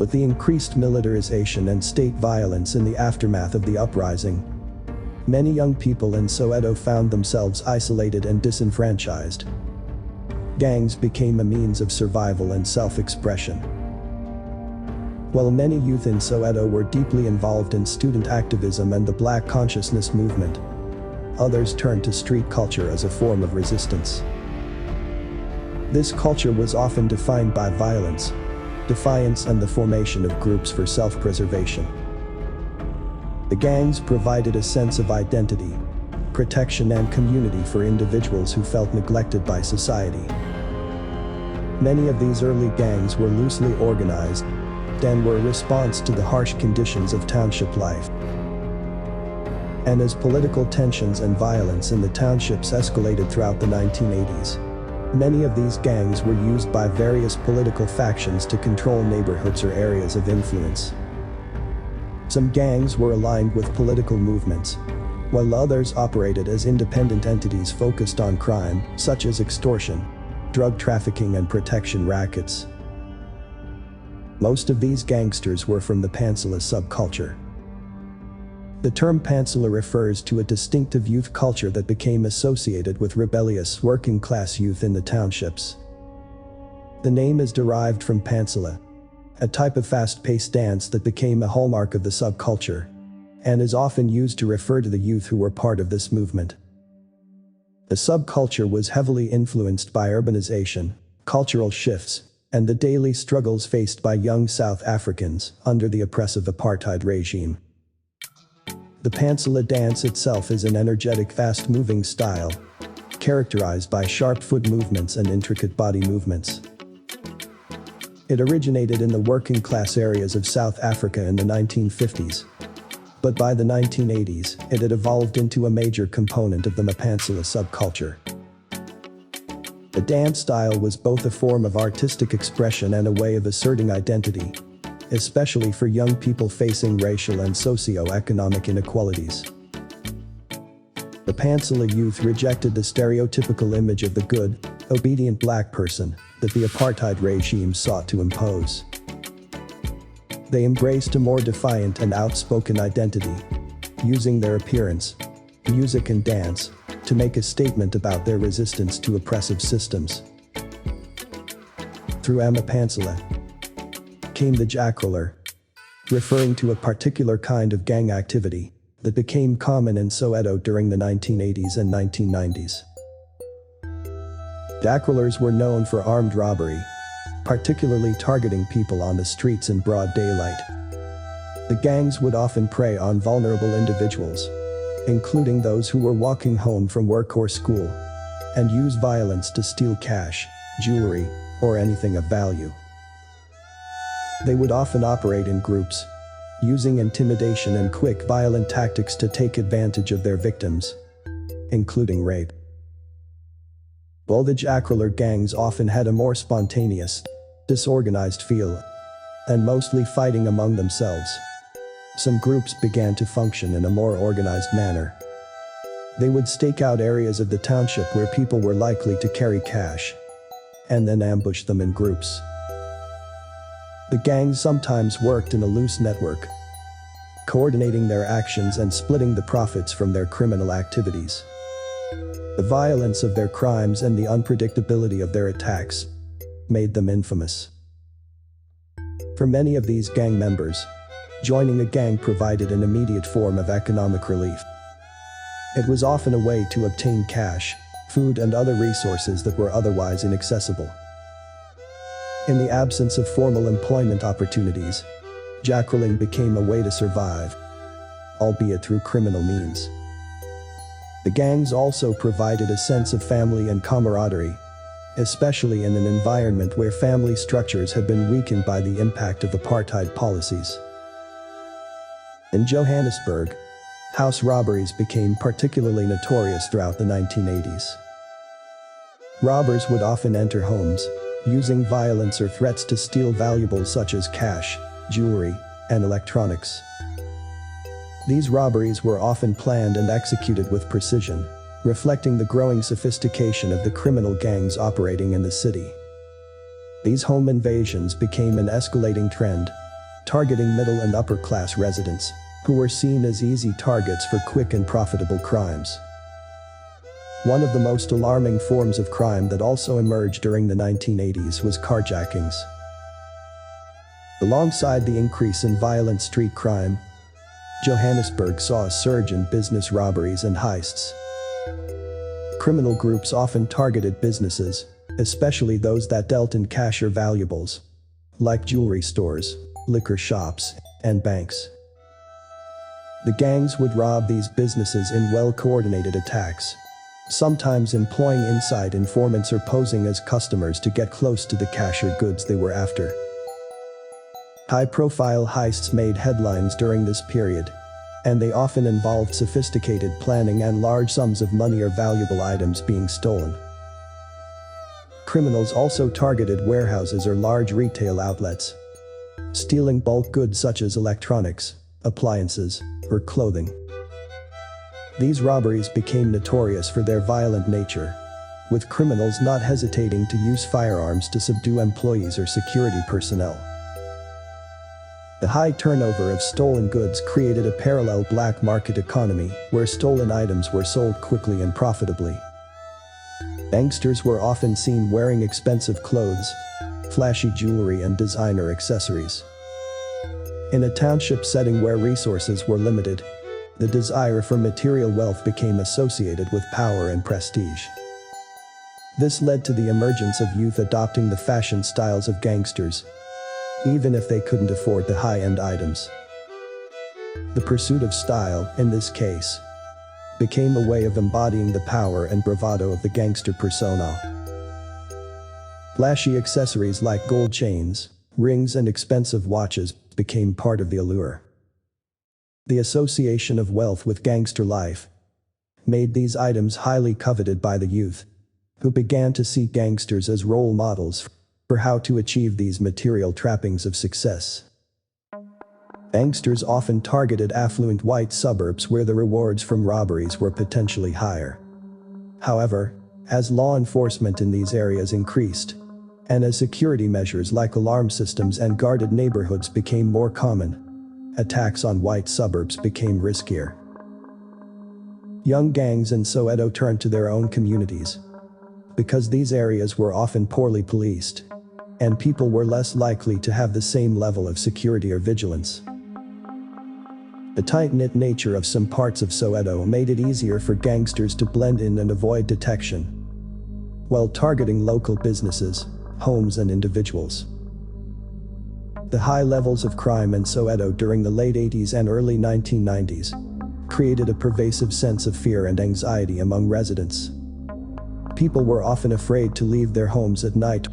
With the increased militarization and state violence in the aftermath of the uprising, many young people in Soweto found themselves isolated and disenfranchised. Gangs became a means of survival and self-expression. While many youth in Soweto were deeply involved in student activism and the Black consciousness movement, others turned to street culture as a form of resistance. This culture was often defined by violence, defiance, and the formation of groups for self-preservation. The gangs provided a sense of identity, protection, and community for individuals who felt neglected by society. Many of these early gangs were loosely organized and were a response to the harsh conditions of township life. And as political tensions and violence in the townships escalated throughout the 1980s, many of these gangs were used by various political factions to control neighborhoods or areas of influence. Some gangs were aligned with political movements, while others operated as independent entities focused on crime, such as extortion, drug trafficking, and protection rackets. Most of these gangsters were from the Pantsula subculture. The term Pantsula refers to a distinctive youth culture that became associated with rebellious, working-class youth in the townships. The name is derived from Pantsula, a type of fast-paced dance that became a hallmark of the subculture, and is often used to refer to the youth who were part of this movement. The subculture was heavily influenced by urbanization, cultural shifts, and the daily struggles faced by young South Africans under the oppressive apartheid regime. The Pantsula dance itself is an energetic, fast-moving style, characterized by sharp foot movements and intricate body movements. It originated in the working-class areas of South Africa in the 1950s, but by the 1980s, it had evolved into a major component of the Pantsula subculture. The dance style was both a form of artistic expression and a way of asserting identity, especially for young people facing racial and socio-economic inequalities. The Pantsula youth rejected the stereotypical image of the good, obedient black person that the apartheid regime sought to impose. They embraced a more defiant and outspoken identity, using their appearance, music, and dance to make a statement about their resistance to oppressive systems. Through Pantsula came the Jackroller, referring to a particular kind of gang activity that became common in Soweto during the 1980s and 1990s. Jackrollers were known for armed robbery, particularly targeting people on the streets in broad daylight. The gangs would often prey on vulnerable individuals, including those who were walking home from work or school, and use violence to steal cash, jewelry, or anything of value. They would often operate in groups, using intimidation and quick, violent tactics to take advantage of their victims, including rape. While the Jackroller gangs often had a more spontaneous, disorganized feel, and mostly fighting among themselves, some groups began to function in a more organized manner. They would stake out areas of the township where people were likely to carry cash, and then ambush them in groups. The gangs sometimes worked in a loose network, coordinating their actions and splitting the profits from their criminal activities. The violence of their crimes and the unpredictability of their attacks made them infamous. For many of these gang members, joining a gang provided an immediate form of economic relief. It was often a way to obtain cash, food, and other resources that were otherwise inaccessible. In the absence of formal employment opportunities, jackrolling became a way to survive, albeit through criminal means. The gangs also provided a sense of family and camaraderie, especially in an environment where family structures had been weakened by the impact of apartheid policies. In Johannesburg, house robberies became particularly notorious throughout the 1980s. Robbers would often enter homes, using violence or threats to steal valuables such as cash, jewelry, and electronics. These robberies were often planned and executed with precision, reflecting the growing sophistication of the criminal gangs operating in the city. These home invasions became an escalating trend, targeting middle and upper-class residents, who were seen as easy targets for quick and profitable crimes. One of the most alarming forms of crime that also emerged during the 1980s was carjackings. Alongside the increase in violent street crime, Johannesburg saw a surge in business robberies and heists. Criminal groups often targeted businesses, especially those that dealt in cash or valuables, like jewelry stores, liquor shops, and banks. The gangs would rob these businesses in well-coordinated attacks, sometimes employing inside informants or posing as customers to get close to the cash or goods they were after. High-profile heists made headlines during this period, and they often involved sophisticated planning and large sums of money or valuable items being stolen. Criminals also targeted warehouses or large retail outlets, stealing bulk goods such as electronics, appliances, or clothing. These robberies became notorious for their violent nature, with criminals not hesitating to use firearms to subdue employees or security personnel. The high turnover of stolen goods created a parallel black market economy where stolen items were sold quickly and profitably. Gangsters were often seen wearing expensive clothes, flashy jewelry, and designer accessories. In a township setting where resources were limited, the desire for material wealth became associated with power and prestige. This led to the emergence of youth adopting the fashion styles of gangsters, even if they couldn't afford the high-end items. The pursuit of style, in this case, became a way of embodying the power and bravado of the gangster persona. Flashy accessories like gold chains, rings, and expensive watches became part of the allure. The association of wealth with gangster life made these items highly coveted by the youth, who began to see gangsters as role models for how to achieve these material trappings of success. Gangsters often targeted affluent white suburbs where the rewards from robberies were potentially higher. However, as law enforcement in these areas increased, and as security measures like alarm systems and guarded neighborhoods became more common, attacks on white suburbs became riskier. Young gangs in Soweto turned to their own communities, because these areas were often poorly policed, and people were less likely to have the same level of security or vigilance. The tight-knit nature of some parts of Soweto made it easier for gangsters to blend in and avoid detection, while targeting local businesses, homes, and individuals. The high levels of crime in Soweto during the late 80s and early 1990s created a pervasive sense of fear and anxiety among residents. People were often afraid to leave their homes at night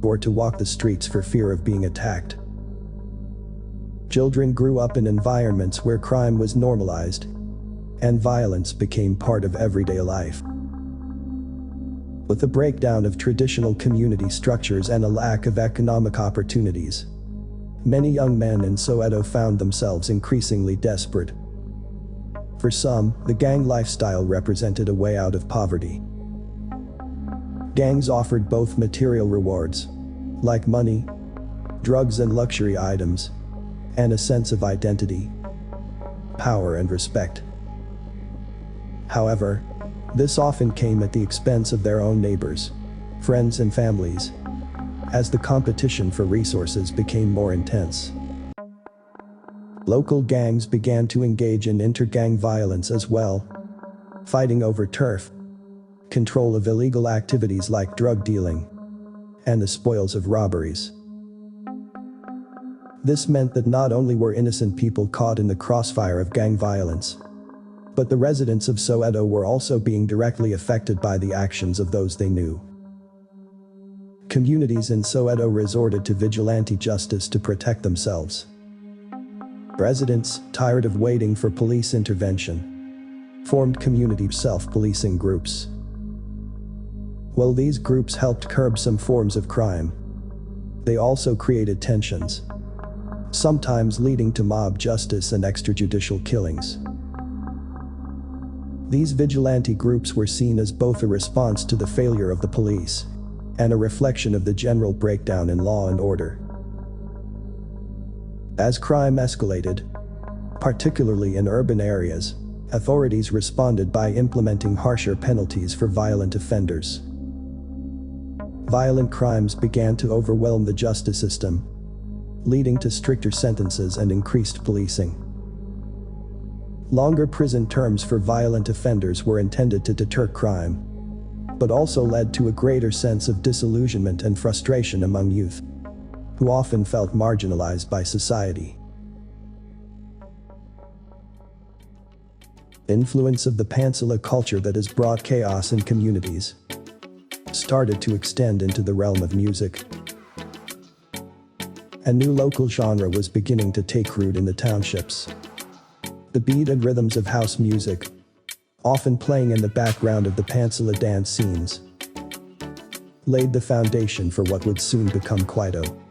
or to walk the streets for fear of being attacked. Children grew up in environments where crime was normalized, and violence became part of everyday life. With the breakdown of traditional community structures and a lack of economic opportunities, many young men in Soweto found themselves increasingly desperate. For some, the gang lifestyle represented a way out of poverty. Gangs offered both material rewards, like money, drugs, and luxury items, and a sense of identity, power, and respect. However, this often came at the expense of their own neighbors, friends, and families, as the competition for resources became more intense. Local gangs began to engage in inter-gang violence as well, fighting over turf, control of illegal activities like drug dealing, and the spoils of robberies. This meant that not only were innocent people caught in the crossfire of gang violence, but the residents of Soweto were also being directly affected by the actions of those they knew. Communities in Soweto resorted to vigilante justice to protect themselves. Residents, tired of waiting for police intervention, formed community self-policing groups. While these groups helped curb some forms of crime, they also created tensions, sometimes leading to mob justice and extrajudicial killings. These vigilante groups were seen as both a response to the failure of the police and a reflection of the general breakdown in law and order. As crime escalated, particularly in urban areas, authorities responded by implementing harsher penalties for violent offenders. Violent crimes began to overwhelm the justice system, leading to stricter sentences and increased policing. Longer prison terms for violent offenders were intended to deter crime, but also led to a greater sense of disillusionment and frustration among youth, who often felt marginalized by society. Influence of the Pantsula culture that has brought chaos in communities started to extend into the realm of music. A new local genre was beginning to take root in the townships. The beat and rhythms of house music, often playing in the background of the Pantsula dance scenes, laid the foundation for what would soon become Kwaito.